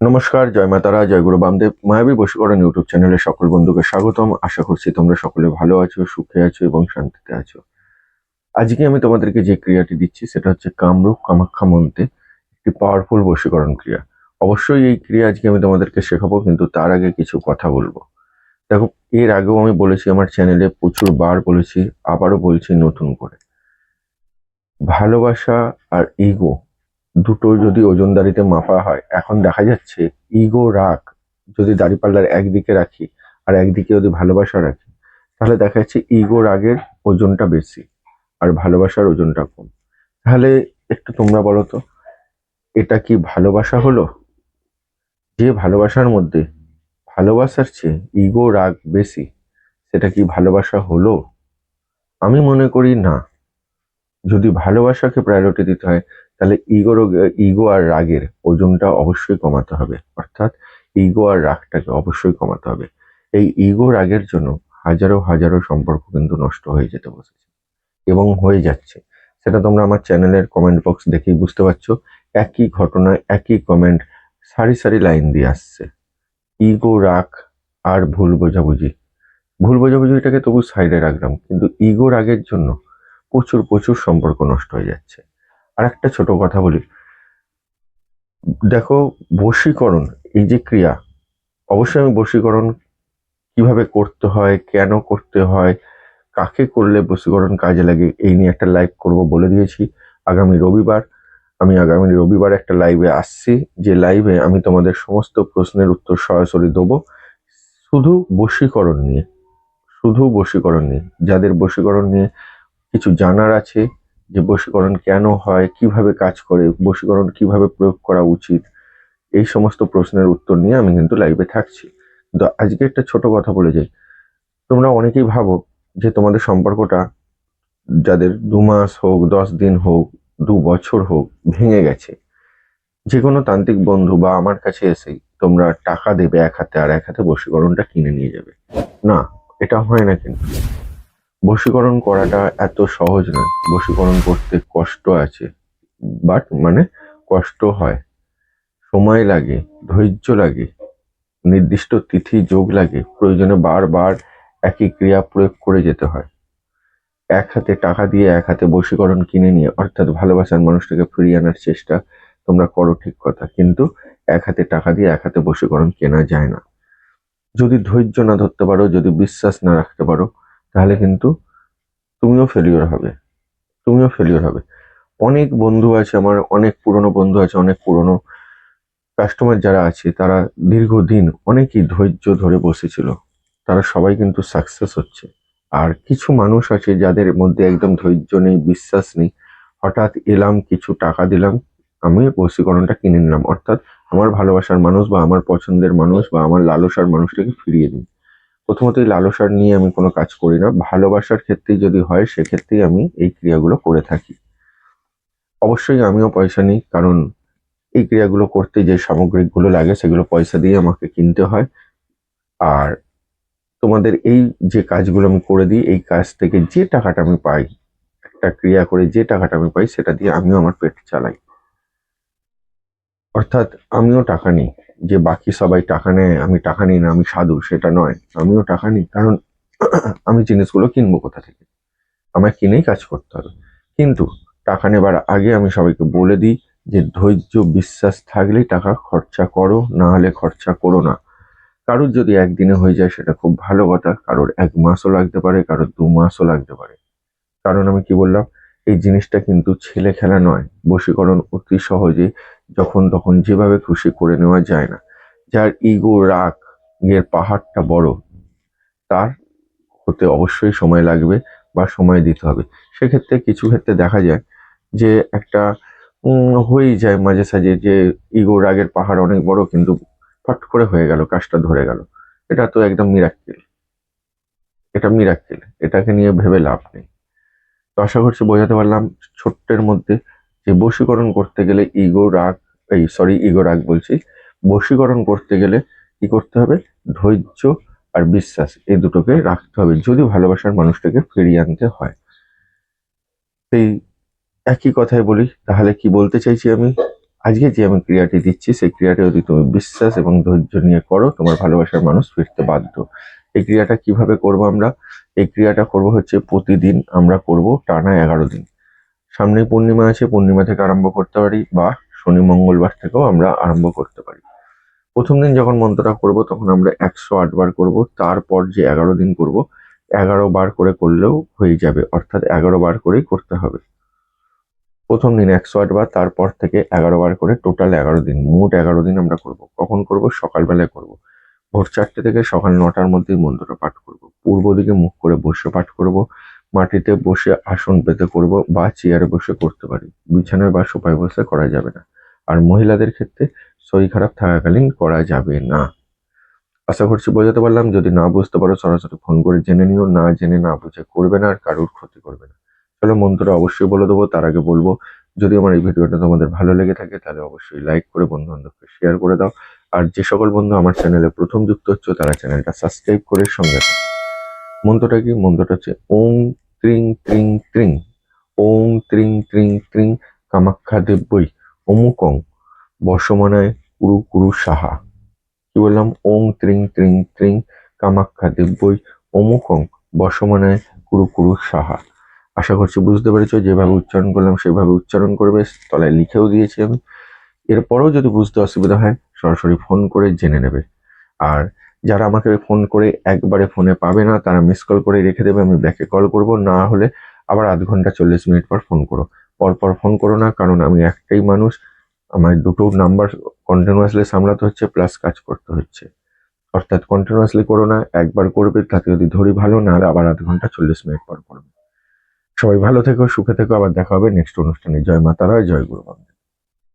নমস্কার, জয় মা তারা, জয় গুরু বামদেব। মায়াবী বশীকরণ ইউটিউব চ্যানেলে সকল বন্ধুকে স্বাগতম। আশা করছি তোমরা সকলে ভালো আছো, সুখে আছো এবং শান্তিতে আছো। আজকে আমি তোমাদেরকে যে ক্রিয়াটি দিচ্ছি সেটা হচ্ছে কামরূপ কামাখ্যা মন্ত্রে একটি পাওয়ারফুল বশীকরণ ক্রিয়া। অবশ্যই এই ক্রিয়া আজকে আমি তোমাদেরকে শেখাবো, কিন্তু তার আগে কিছু কথা বলবো। দেখো, এর আগেও আমি বলেছি, আমার চ্যানেলে প্রচুর বার বলেছি, আবারও বলছি নতুন করে, ভালোবাসা আর ইগো দুটো যদি ওজনদারিতে মাপা হয়, এখন দেখা যাচ্ছে ইগো, রাগ যদি দাঁড়িপাল্লার একদিকে রাখি আর একদিকে যদি ভালোবাসা রাখি, তাহলে দেখা যাচ্ছে ইগো, রাগের ওজনটা বেশি আর ভালোবাসার ওজনটা কম। তাহলে একটু তোমরা বলো তো, এটা কি ভালোবাসা হলো? যে ভালোবাসার মধ্যে ভালোবাসার চেয়ে ইগো, রাগ বেশি, সেটা কি ভালোবাসা হলো? আমি মনে করি না। যদি ভালোবাসাকে প্রায়োরিটি দিতে হয়, তাহলে ইগো আর রাগের ওজনটা অবশ্যই কমাতে হবে। অর্থাৎ ইগো আর রাগটাকে অবশ্যই কমাতে হবে। এই ইগো, রাগের জন্য হাজারো হাজারো সম্পর্ক কিন্তু নষ্ট হয়ে যেতে বসেছে এবং হয়ে যাচ্ছে। সেটা তোমরা আমার চ্যানেলের কমেন্ট বক্স দেখেই বুঝতে পারছো। একই ঘটনায় একই কমেন্ট সারি সারি লাইন দিয়ে আসছে। ইগো, রাগ আর ভুল বোঝাবুঝি। ভুল বোঝাবুঝিটাকে তবু সাইডে রাখলাম, কিন্তু ইগো, রাগের জন্য প্রচুর প্রচুর সম্পর্ক নষ্ট হয়ে যাচ্ছে। আর একটা ছোট কথা বলি, দেখো, বশীকরণ এই যে ক্রিয়া, অবশ্যই আমি বশীকরণ কিভাবে করতে হয়, কেন করতে হয়, কাকে করলে বশীকরণ কাজে লাগে, এই নিয়ে একটা লাইভ করব বলে দিয়েছি। আগামী রবিবার একটা লাইভে আসছি, যে লাইভে আমি তোমাদের সমস্ত প্রশ্নের উত্তর সরাসরি দেবো, শুধু বশীকরণ নিয়ে। শুধু বশীকরণ নিয়ে, যাদের বশীকরণ নিয়ে কিছু জানার আছে, যে বশীকরণ কেন হয়, কিভাবে কাজ করে, বশীকরণ কিভাবে প্রয়োগ করা উচিত, এই সমস্ত প্রশ্নের উত্তর নিয়ে আমি কিন্তু লাইভে থাকছি। তো আজকে একটা ছোট কথা বলে যাই। তোমরা অনেকেই ভাবো যে তোমাদের সম্পর্কটা, যাদের 2 মাস হোক, 10 দিন হোক, 2 বছর হোক, ভেঙে গেছে, যে কোনো তান্ত্রিক বন্ধু বা আমার কাছে এসেই তোমরা টাকা দেবে এক হাতে আর এক হাতে বশীকরণটা কিনে নিয়ে যাবে। না, এটা হয় না। কিন্তু বশীকরণ করাটা এত সহজ নয়। বশীকরণ করতে কষ্ট আছে, বাট কষ্ট হয়, সময় লাগে, ধৈর্য লাগে, নির্দিষ্ট তিথি যোগ লাগে, প্রয়োজনে বারবার একই ক্রিয়া প্রয়োগ করে যেতে হয়। এক হাতে টাকা দিয়ে এক হাতে বশীকরণ কিনে নিয়ে, অর্থাৎ ভালোবাসার মানুষটাকে ফিরিয়ে আনার চেষ্টা তোমরা করো, ঠিক কথা, কিন্তু এক হাতে টাকা দিয়ে এক হাতে বশীকরণ কেনা যায় না। যদি ধৈর্য না ধরতে পারো, যদি বিশ্বাস না রাখতে পারো, তাহলে কিন্তু তুমিও ফেলিওর হবে। অনেক বন্ধু আছে আমার, অনেক পুরনো বন্ধু আছে, অনেক পুরনো কাস্টমার যারা আছে, তারা দীর্ঘদিন অনেকই ধৈর্য ধরে বসেছিল, তারা সবাই কিন্তু সাকসেস হচ্ছে। আর কিছু মানুষ আছে যাদের মধ্যে একদম ধৈর্য নেই, বিশ্বাস নেই, হঠাৎ এলাম, কিছু টাকা দিলাম, আমি বশীকরণটা কিনে নিলাম, অর্থাৎ আমার ভালোবাসার মানুষ বা আমার পছন্দের মানুষ বা আমার লালসার মানুষটাকে ফিরিয়ে দিই। প্রথমত এই লালসার নিয়ে আমি কোনো কাজ করি না। ভালোবাসার ক্ষেত্রেই যদি হয়, সেক্ষেত্রেই আমি এই ক্রিয়াগুলো করে থাকি। অবশ্যই আমিও পয়সা নিই, কারণ এই ক্রিয়াগুলো করতে যে সামগ্রিকগুলো লাগে সেগুলো পয়সা দিয়ে আমাকে কিনতে হয়। আর তোমাদের এই যে কাজগুলো আমি করে দিই, এই কাজ থেকে যে টাকাটা আমি পাই, একটা ক্রিয়া করে যে টাকাটা আমি পাই, সেটা দিয়ে আমিও আমার পেট চালাই। অর্থাৎ আমিও টাকা নিই। যে বাকি সবাই টাকা নেয়, আমি টাকা নিই না, আমি সাধু, সেটা নয়। আমিও টাকা নিই, কারণ আমি জিনিসগুলো কিনবো কোথা থেকে? আমায় কিনেই কাজ করতে হবে। কিন্তু টাকা নেবার আগে আমি সবাইকে বলে দিই যে ধৈর্য, বিশ্বাস থাকলেই টাকা খরচা করো, না হলে খরচা করো না। কারোর যদি একদিনে হয়ে যায় সেটা খুব ভালো কথা, কারোর 1 মাসও লাগতে পারে, কারোর 2 মাসও লাগতে পারে। কারণ আমি কি বললাম, এই জিনিসটা কিন্তু ছেলে খেলা নয়। বশীকরণ অতি সহজে যখন তখন যেভাবে খুশি করে নেওয়া যায় না। যার ইগো, রাগ এর পাহাড়টা বড়, তার হতে অবশ্যই সময় লাগবে বা সময় দিতে হবে। সেক্ষেত্রে কিছু ক্ষেত্রে দেখা যায় যে একটা হয়েই যায় মাঝে সাঝে, যে ইগো, রাগের পাহাড় অনেক বড়, কিন্তু ফট করে হয়ে গেল, কাজটা ধরে গেল। এটা তো একদম মিরাক্কেল। এটা মিরাক্কেল, এটাকে নিয়ে ভেবে লাভ নেই। তো আশা করছি বোঝাতে পারলাম ছোট্টের মধ্যে, যে বশীকরণ করতে গেলে ইগো, রাগ বলছি, বশীকরণ করতে গেলে কি করতে হবে? ধৈর্য আর বিশ্বাস, এই দুটোকে রাখতে হবে যদি ভালোবাসার মানুষটাকে ফিরিয়ে আনতে হয়। সেই একই কথাই বলি, তাহলে কি বলতে চাইছি আমি, আজকে যে আমি ক্রিয়াটি দিচ্ছি সেই ক্রিয়াটি যদি তুমি বিশ্বাস এবং ধৈর্য নিয়ে করো, তোমার ভালোবাসার মানুষ ফিরতে বাধ্য। এই ক্রিয়াটা কিভাবে করব আমরা? এই ক্রিয়াটা করব হচ্ছে প্রতিদিন আমরা করব টানা 11 দিন। সামনেই পূর্ণিমা আছে, পূর্ণিমা থেকে আরম্ভ করতে পারি বা শনি মঙ্গলবার থেকেও আমরা আরম্ভ করতে পারি। প্রথম দিন যখন মন্ত্রটা করব তখন আমরা 108 বার করব। তারপর যে 11 দিন করব 11 বার করে করলেও হয়ে যাবে, অর্থাৎ 11 বার করেই করতে হবে। প্রথম দিন 108 বার, তারপর থেকে 11 বার করে টোটাল 11 দিন, মোট 11 দিন আমরা করব। কখন করব? সকালবেলায় করব। ভোর 4টে থেকে সকাল 9টার মধ্যেই মন্ত্রটা পাঠ করব। পূর্ব দিকে মুখ করে বসে পাঠ করব। মাটিতে বসে আসন পেতে করব বা চেয়ারে বসে করতে পারি। বিছানায় বা সোফায় বসে করা যাবে না। আর মহিলাদের ক্ষেত্রে শরীর খারাপ থাকাকালীন করা যাবে না। আশা করছি বোঝাতে পারলাম। যদি না বুঝতে পারো সরাসরি ফোন করে জেনে নিও। না জেনে না বুঝে করবে না, আর কারুর ক্ষতি করবে না। চলো মন্ত্রটা অবশ্যই বলে দেবো। তার আগে বলবো, যদি আমার এই ভিডিওটা তোমাদের ভালো লেগে থাকে তাহলে অবশ্যই লাইক করে বন্ধু বান্ধবকে শেয়ার করে দাও। আর যে সকল বন্ধু আমার চ্যানেলে প্রথম যুক্ত হচ্ছে তারা চ্যানেলটা সাবস্ক্রাইব করে সঙ্গে থাকো। মন্ত্রটা কি? মন্ত্রটা হচ্ছে ওং ত্রিং ত্রিং ত্রিং, ওং ত্রিং ত্রিং ত্রিং কামাখ্যা দেব্যই অমুকং বর্ষমানায় কুরু কুরু সাহা। কি বললাম? ওং ত্রিং ত্রিং ত্রিং কামাখ্যা দেব্যই অমুকং বর্ষমানায় কুরু কুরু সাহা। আশা করছি বুঝতে পেরেছো। যেভাবে উচ্চারণ করলাম সেভাবে উচ্চারণ করবে, তলায় লিখেও দিয়েছি আমি। এরপরেও যদি বুঝতে অসুবিধা হয় সরাসরি ফোন করে জেনে নেবে। আর যারা আমাকে ফোন করে একবারে ফোনে পাবে না তারা মিস কল করে রেখে দেবে, আমি ব্যাকে কল করব। না হলে আবার আধ ঘন্টা 40 মিনিট পর ফোন করো। পরপর ফোন করো না, কারণ আমি একটাই মানুষ, আমার দুটো নাম্বার কন্টিনিউয়াসলি সামলাতে হচ্ছে প্লাস কাজ করতে হচ্ছে। অর্থাৎ কন্টিনিউয়াসলি করো না, একবার করবে, তাতে যদি ধরি ভালো, না হলে আবার আধ ঘন্টা 40 মিনিট পর করবে। সবাই ভালো থেকো, সুখে থেকো। আবার দেখা হবে নেক্সট অনুষ্ঠানে। জয় মা তারা, জয় গুরু বাবা।